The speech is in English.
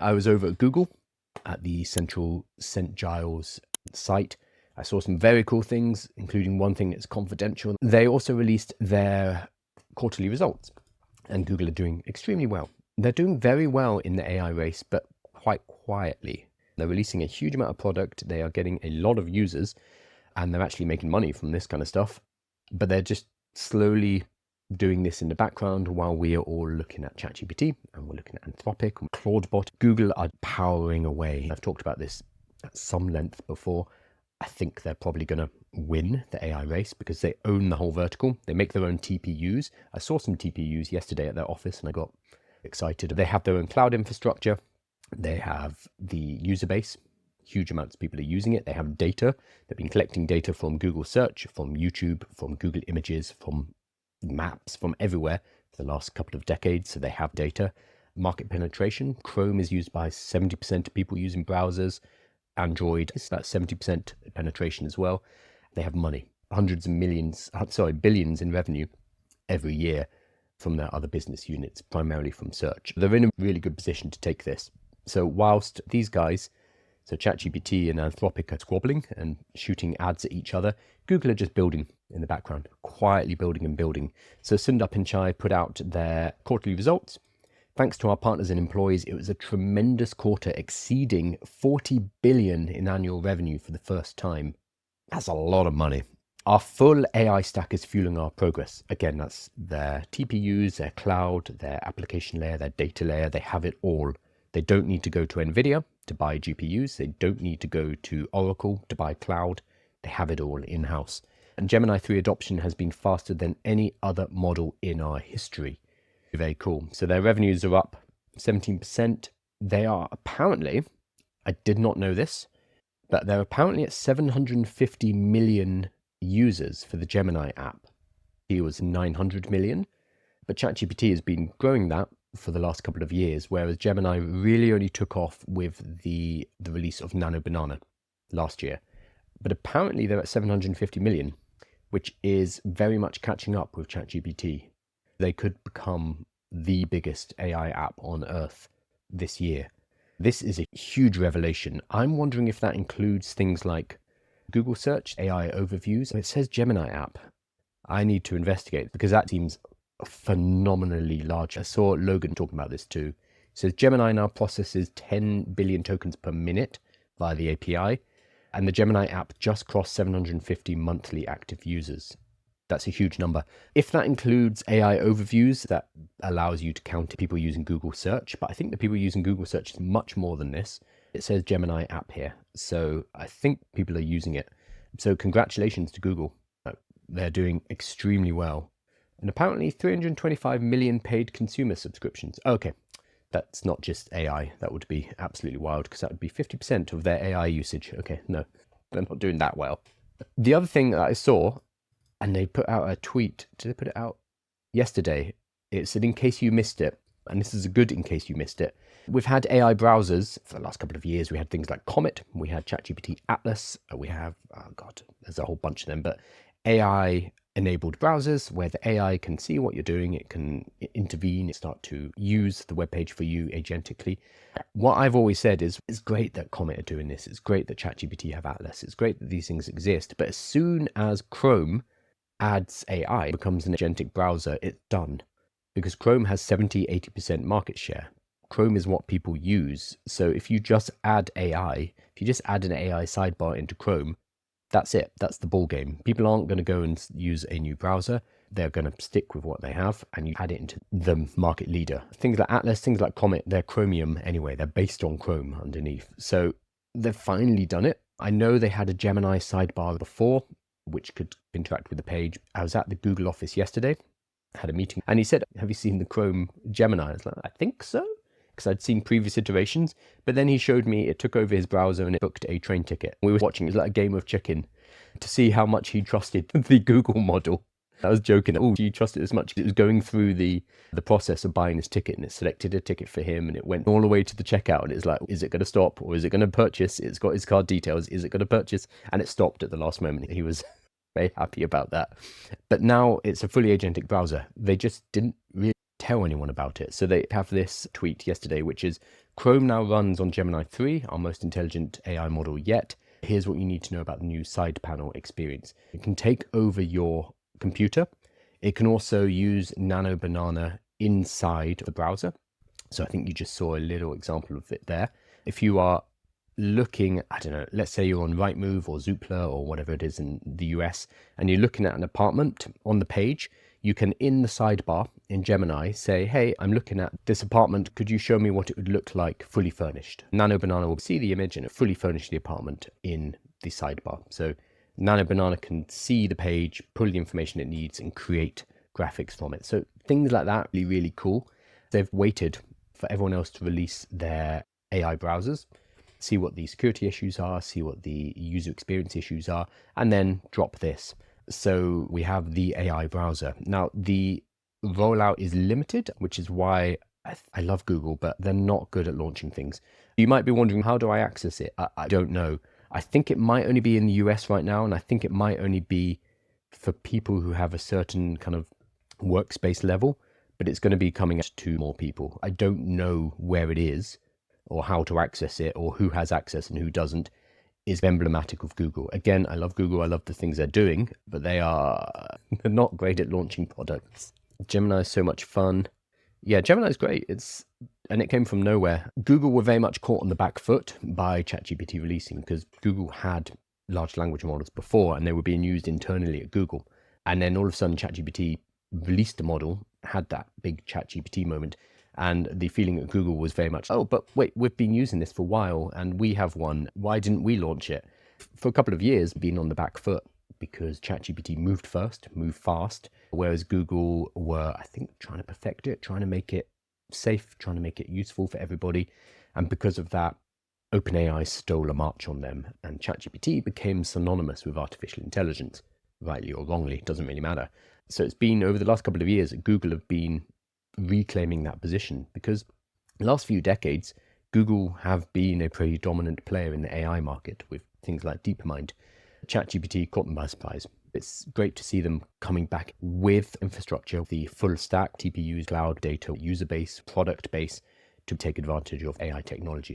I was over at Google at the central St. Giles site. I saw some very cool things, including one thing that's confidential. They also released their quarterly results, and Google are doing extremely well. They're doing very well in the AI race, but quite quietly. They're releasing a huge amount of product. They are getting a lot of users, and they're actually making money from this kind of stuff. But they're just slowly doing this in the background while we are all looking at ChatGPT and we're looking at Anthropic and Claude bot. Google are powering away. I've talked about this at some length before. I think they're probably going to win the AI race because they own the whole vertical. They make their own TPUs. I saw some TPUs yesterday at their office and I got excited. They have their own cloud infrastructure. They have the user base. Huge amounts of people are using it. They have data. They've been collecting data from Google Search, from YouTube, from Google Images, from Maps, from everywhere for the last couple of decades. So they have data. Market penetration. Chrome is used by 70% of people using browsers. Android is about 70% penetration as well. They have money, hundreds of millions, billions in revenue every year from their other business units, primarily from search. They're in a really good position to take this. So whilst these guys, so ChatGPT and Anthropic, are squabbling and shooting ads at each other, Google are just building in the background, quietly building and building. So Sundar Pichai put out their quarterly results. Thanks to our partners and employees, it was a tremendous quarter, exceeding 40 billion in annual revenue for the first time. That's a lot of money. Our full AI stack is fueling our progress. Again, that's their TPUs, their cloud, their application layer, their data layer. They have it all. They don't need to go to NVIDIA to buy GPUs. They don't need to go to Oracle to buy cloud. They have it all in-house. And Gemini 3 adoption has been faster than any other model in our history. Very cool. So their revenues are up 17%. They are apparently, I did not know this, but they're apparently at 750 million users for the Gemini app. It was 900 million, but ChatGPT has been growing that for the last couple of years, whereas Gemini really only took off with the release of Nano Banana last year. But apparently they're at 750 million, which is very much catching up with ChatGPT. They could become the biggest AI app on Earth this year. This is a huge revelation. I'm wondering if that includes things like Google Search, AI overviews. It says Gemini app. I need to investigate because that seems phenomenally large. I saw Logan talking about this too. It says Gemini now processes 10 billion tokens per minute via the API, and the Gemini app just crossed 750 monthly active users. That's a huge number. If that includes AI overviews, that allows you to count people using Google Search, but I think the people using Google Search is much more than this. It says Gemini app here, so I think people are using it. So congratulations to Google. They're doing extremely well. And apparently 325 million paid consumer subscriptions. Okay, that's not just AI. That would be absolutely wild because that would be 50% of their AI usage. Okay, no, they're not doing that well. The other thing that I saw, and they put out a tweet. Did they put it out yesterday? It said, in case you missed it, and this is a good in case you missed it. We've had AI browsers for the last couple of years. We had things like Comet. We had ChatGPT Atlas. We have, oh God, there's a whole bunch of them. But AI-enabled browsers where the AI can see what you're doing. It can intervene. It start to use the web page for you agentically. What I've always said is, it's great that Comet are doing this. It's great that ChatGPT have Atlas. It's great that these things exist. But as soon as Chrome adds AI, becomes an agentic browser, it's done. Because Chrome has 70-80% market share. Chrome is what people use. So if you just add AI, if you just add an AI sidebar into Chrome, that's it. That's the ball game. People aren't going to go and use a new browser. They're going to stick with what they have, and you add it into the market leader. Things like Atlas, things like Comet, they're Chromium anyway. They're based on Chrome underneath. So they've finally done it. I know they had a Gemini sidebar before, which could interact with the page. I was at the Google office yesterday, had a meeting, and he said, have you seen the Chrome Gemini? I was like, I think so, because I'd seen previous iterations. But then he showed me it took over his browser and it booked a train ticket. We were watching, it was like a game of chicken to see how much he trusted the Google model. I was joking, oh, do you trust it as much? It was going through the process of buying this ticket, and it selected a ticket for him, and it went all the way to the checkout, and it's like, is it going to stop, or is it going to purchase? It's got his card details, is it going to purchase? And it stopped at the last moment. He was very happy about that. But now it's a fully agentic browser. They just didn't really tell anyone about it. So they have this tweet yesterday, which is, Chrome now runs on Gemini 3, our most intelligent AI model yet. Here's what you need to know about the new side panel experience. It can take over your computer. It can also use Nano Banana inside the browser. So I think you just saw a little example of it there. If you are looking, I don't know, let's say you're on Rightmove or Zoopla or whatever it is in the US, and you're looking at an apartment on the page, you can, in the sidebar in Gemini, say, hey, I'm looking at this apartment. Could you show me what it would look like fully furnished? Nano Banana will see the image and fully furnish the apartment in the sidebar. So Nano Banana can see the page, pull the information it needs, and create graphics from it. So things like that, really, really cool. They've waited for everyone else to release their AI browsers, see what the security issues are, see what the user experience issues are, and then drop this. So we have the AI browser. Now, the rollout is limited, which is why I love Google, but they're not good at launching things. You might be wondering, how do I access it? I don't know. I think it might only be in the US right now, and I think it might only be for people who have a certain kind of workspace level, but it's going to be coming to more people. I don't know where it is or how to access it or who has access and who doesn't. Is emblematic of Google. Again, I love Google. I love the things they're doing, but they're not great at launching products. Gemini is so much fun. Yeah, Gemini is great. And it came from nowhere. Google were very much caught on the back foot by ChatGPT releasing, because Google had large language models before and they were being used internally at Google. And then all of a sudden ChatGPT released a model, had that big ChatGPT moment. And the feeling at Google was very much, oh, but wait, we've been using this for a while and we have one. Why didn't we launch it? For a couple of years, been on the back foot because ChatGPT moved first, moved fast, whereas Google were, I think, trying to perfect it, trying to make it safe, trying to make it useful for everybody. And because of that, OpenAI stole a march on them, and ChatGPT became synonymous with artificial intelligence, rightly or wrongly, it doesn't really matter. So it's been over the last couple of years that Google have been reclaiming that position, because the last few decades, Google have been a pretty dominant player in the AI market with things like DeepMind. ChatGPT caught them by surprise. It's great to see them coming back with infrastructure, the full stack, TPUs, cloud, data, user base, product base, to take advantage of AI technology.